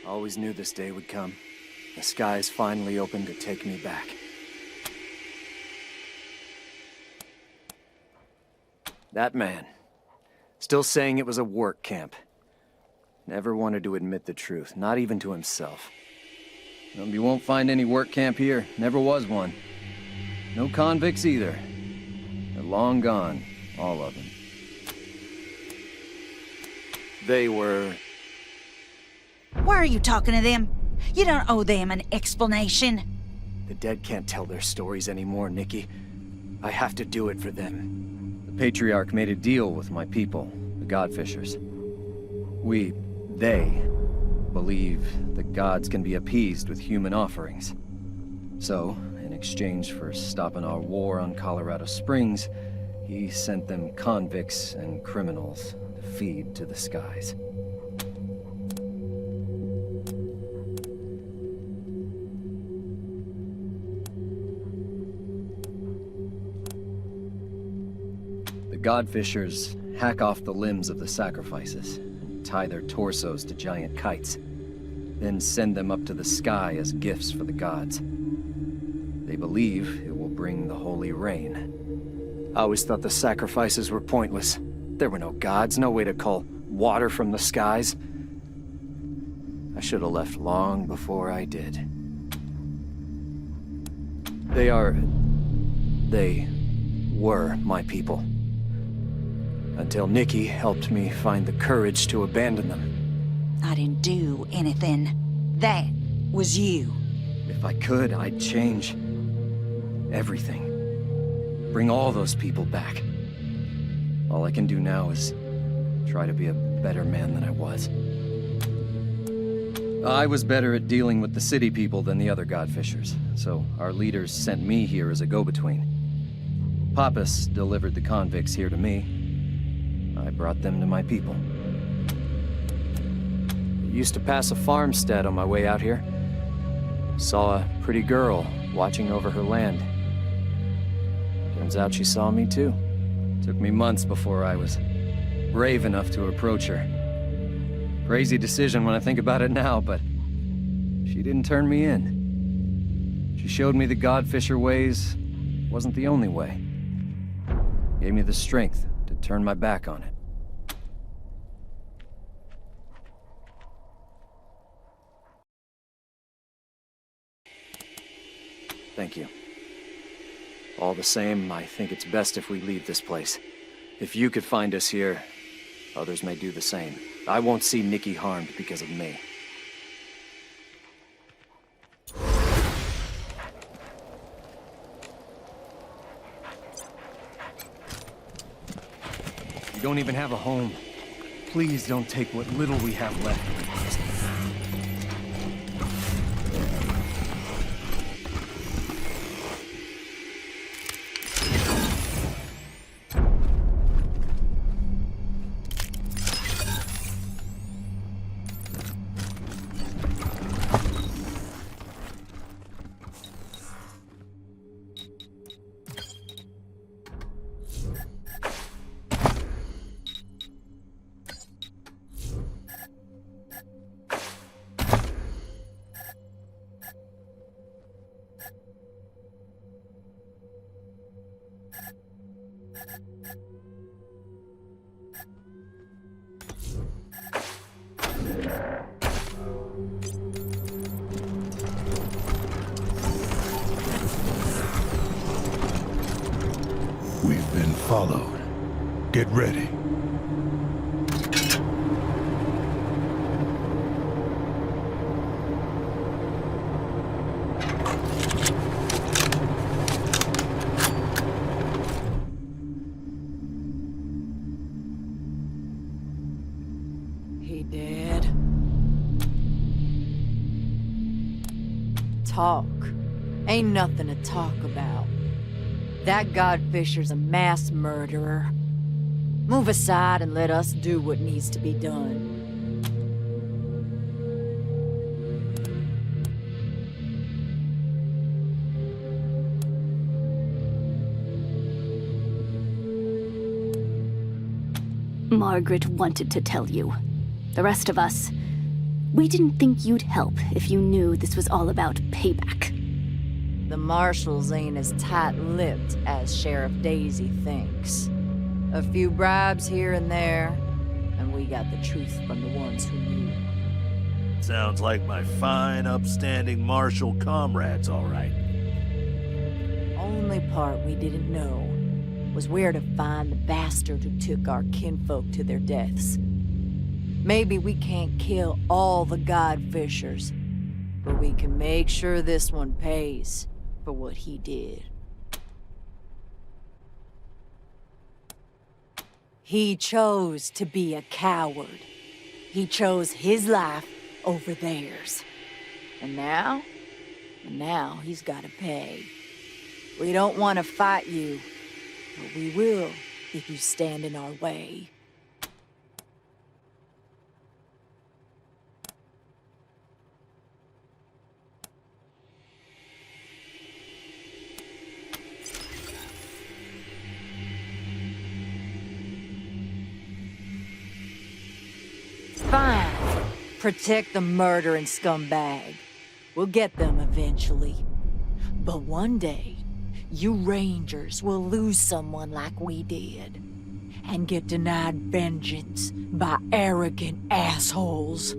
Always knew this day would come. The skies finally opened to take me back. That man, still saying it was a work camp. Never wanted to admit the truth, not even to himself. Well, you won't find any work camp here. Never was one. No convicts either. They're long gone, all of them. They were... Why are you talking to them? You don't owe them an explanation. The dead can't tell their stories anymore, Nikki. I have to do it for them. The Patriarch made a deal with my people, the Godfishers. They believe the gods can be appeased with human offerings. So, in exchange for stopping our war on Colorado Springs, he sent them convicts and criminals to feed to the skies. The Godfishers hack off the limbs of the sacrifices and tie their torsos to giant kites, then send them up to the sky as gifts for the gods. They believe it will bring the holy rain. I always thought the sacrifices were pointless. There were no gods, no way to call water from the skies. I should have left long before I did. They were my people. Until Nikki helped me find the courage to abandon them. I didn't do anything. That was you. If I could, I'd change everything. Bring all those people back. All I can do now is try to be a better man than I was. I was better at dealing with the city people than the other Godfishers, so our leaders sent me here as a go-between. Pappas delivered the convicts here to me. I brought them to my people. Used to pass a farmstead on my way out here. Saw a pretty girl watching over her land. Turns out she saw me too. Took me months before I was brave enough to approach her. Crazy decision when I think about it now, but she didn't turn me in. She showed me the Godfisher ways wasn't the only way. Gave me the strength to turn my back on it. Thank you. All the same, I think it's best if we leave this place. If you could find us here, others may do the same. I won't see Nikki harmed because of me. You don't even have a home. Please don't take what little we have left. We've been followed. Get ready. He dead. Talk. Ain't nothing to talk about. That Godfisher's a mass murderer. Move aside and let us do what needs to be done. Margaret wanted to tell you. The rest of us, we didn't think you'd help if you knew this was all about payback. The marshals ain't as tight-lipped as Sheriff Daisy thinks. A few bribes here and there, and we got the truth from the ones who knew. Sounds like my fine, upstanding marshal comrades, all right. Only part we didn't know was where to find the bastard who took our kinfolk to their deaths. Maybe we can't kill all the Godfishers, but we can make sure this one pays for what he did. He chose to be a coward. He chose his life over theirs. And now he's gotta pay. We don't want to fight you, but we will if you stand in our way. Fine. Protect the murdering scumbag. We'll get them eventually. But one day, you Rangers will lose someone like we did. And get denied vengeance by arrogant assholes.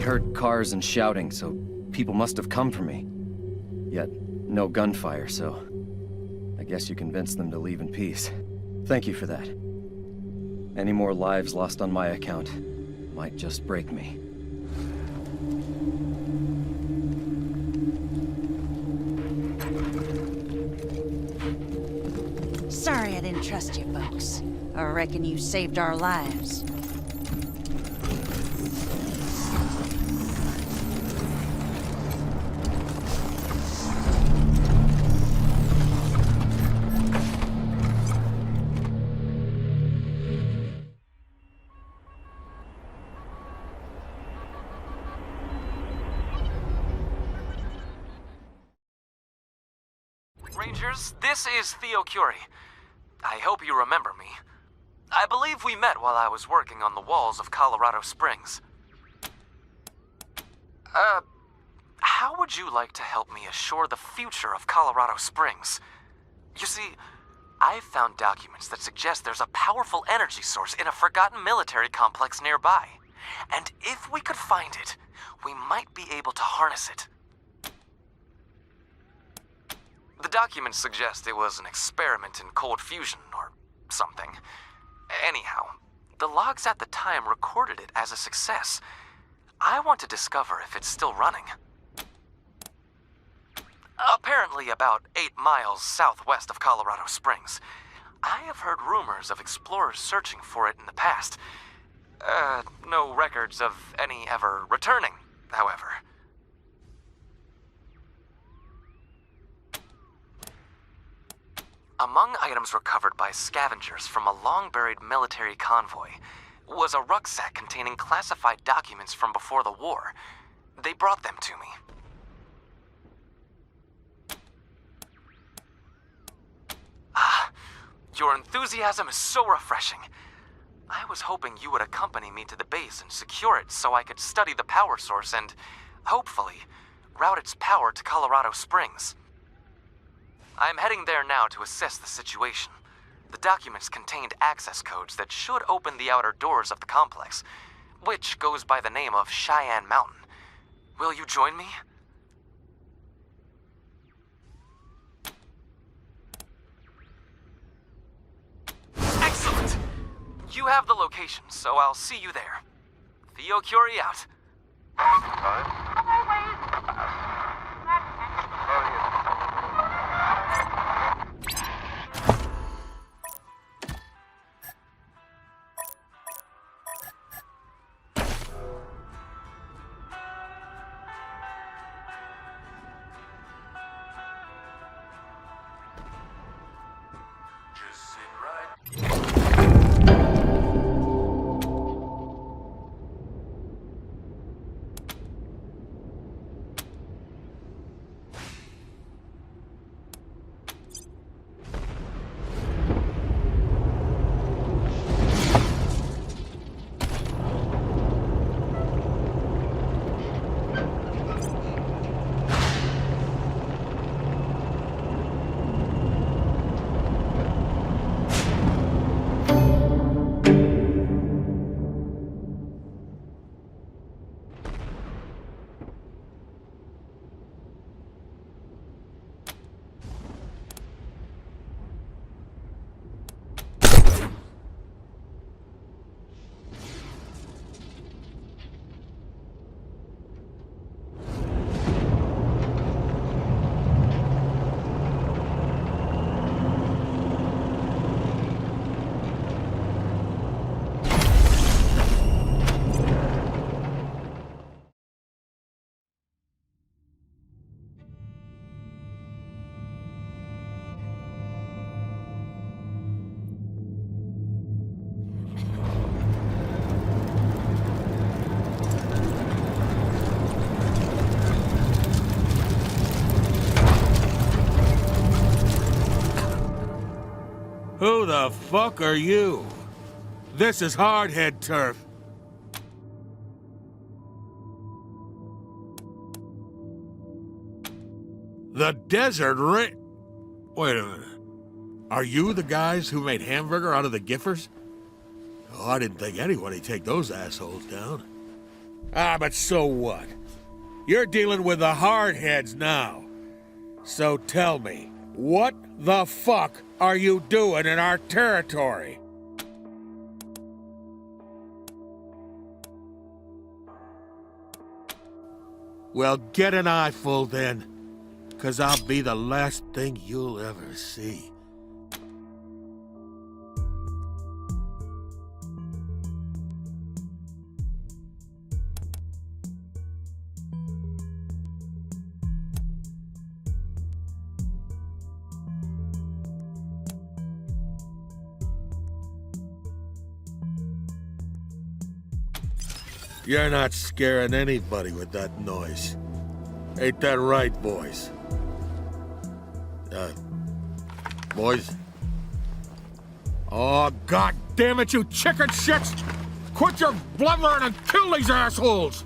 Heard cars and shouting, so people must have come for me. Yet, no gunfire, so I guess you convinced them to leave in peace. Thank you for that. Any more lives lost on my account might just break me. Sorry ahead and trust you folks. I reckon you saved our lives. Rangers, this is Theo Curie. I hope you remember me. I believe we met while I was working on the walls of Colorado Springs. How would you like to help me assure the future of Colorado Springs? You see, I've found documents that suggest there's a powerful energy source in a forgotten military complex nearby. And if we could find it, we might be able to harness it. The documents suggest it was an experiment in cold fusion or something. Anyhow, the logs at the time recorded it as a success. I want to discover if it's still running. Apparently about 8 miles southwest of Colorado Springs. I have heard rumors of explorers searching for it in the past. No records of any ever returning, however. Among items recovered by scavengers from a long-buried military convoy was a rucksack containing classified documents from before the war. They brought them to me. Your enthusiasm is so refreshing. I was hoping you would accompany me to the base and secure it so I could study the power source and, hopefully, route its power to Colorado Springs. I'm heading there now to assess the situation. The documents contained access codes that should open the outer doors of the complex, which goes by the name of Cheyenne Mountain. Will you join me? Excellent! You have the location, so I'll see you there. Theo Curie out. Who the fuck are you? This is Hardhead turf. The desert Wait a minute. Are you the guys who made hamburger out of the Giffers? Oh, I didn't think anybody'd take those assholes down. But so what? You're dealing with the Hardheads now. So tell me, what the fuck are you doing in our territory? Well, get an eyeful then, 'cause I'll be the last thing you'll ever see. You're not scaring anybody with that noise. Ain't that right, boys? Boys? Oh, god damn it, you chicken shits! Quit your blubbering and kill these assholes!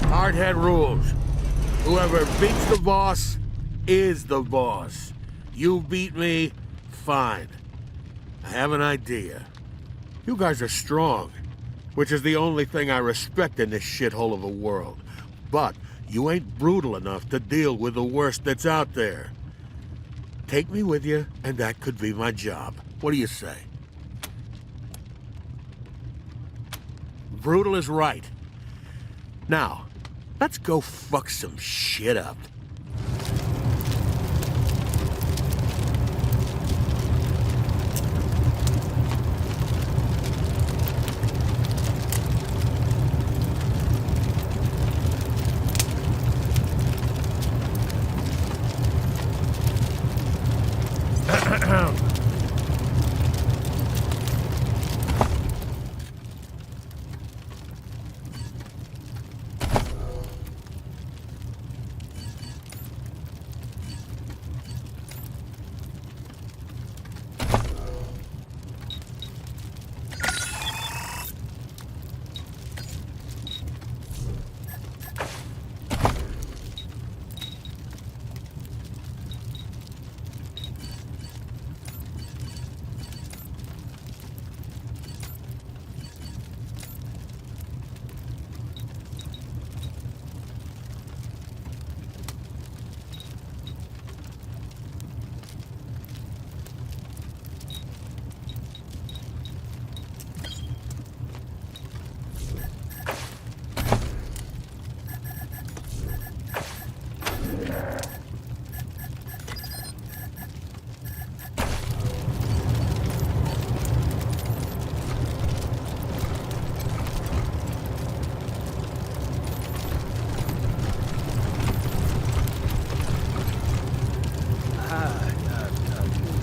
Hardhead rules. Whoever beats the boss is the boss. You beat me, fine. I have an idea. You guys are strong, which is the only thing I respect in this shithole of a world. But you ain't brutal enough to deal with the worst that's out there. Take me with you, and that could be my job. What do you say? Brutal is right. Now, let's go fuck some shit up.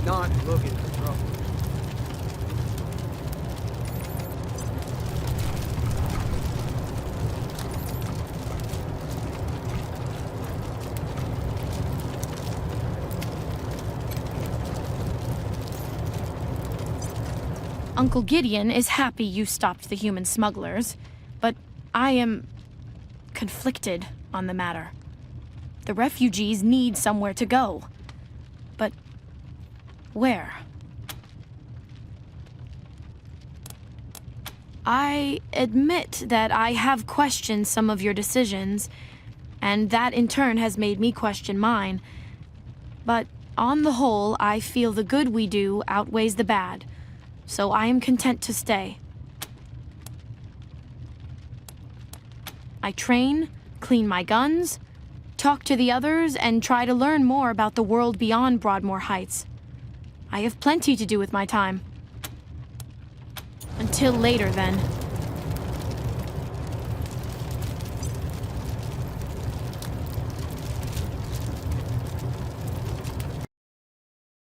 Not looking for trouble. Uncle Gideon is happy you stopped the human smugglers, but I am conflicted on the matter. The refugees need somewhere to go. But where? I admit that I have questioned some of your decisions, and that in turn has made me question mine. But on the whole, I feel the good we do outweighs the bad, so I am content to stay. I train, clean my guns, talk to the others, and try to learn more about the world beyond Broadmoor Heights. I have plenty to do with my time. Until later, then.